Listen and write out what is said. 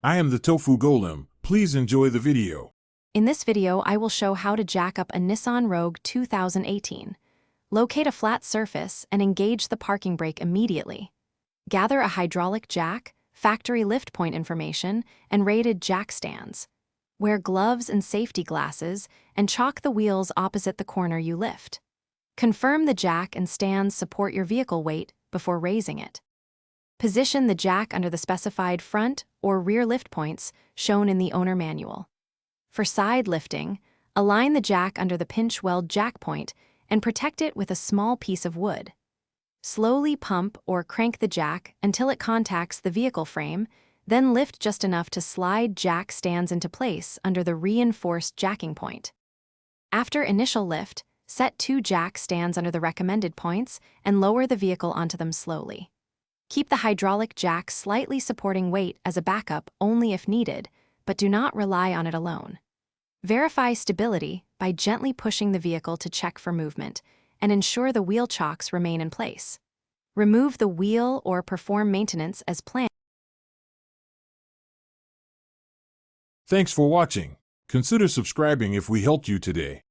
I am the Tofu Golem. Please enjoy the video. In this video, I will show how to jack up a Nissan Rogue 2018. Locate a flat surface and engage the parking brake immediately. Gather a hydraulic jack, factory lift point information, and rated jack stands. Wear gloves and safety glasses and chalk the wheels opposite the corner you lift. Confirm the jack and stands support your vehicle weight before raising it. Position the jack under the specified front or rear lift points shown in the owner manual. For side lifting, align the jack under the pinch weld jack point and protect it with a small piece of wood. Slowly pump or crank the jack until it contacts the vehicle frame, then lift just enough to slide jack stands into place under the reinforced jacking point. After initial lift, set 2 jack stands under the recommended points and lower the vehicle onto them slowly. Keep the hydraulic jack slightly supporting weight as a backup only if needed, but do not rely on it alone. Verify stability by gently pushing the vehicle to check for movement and ensure the wheel chocks remain in place. Remove the wheel or perform maintenance as planned. Thanks for watching. Consider subscribing if we helped you today.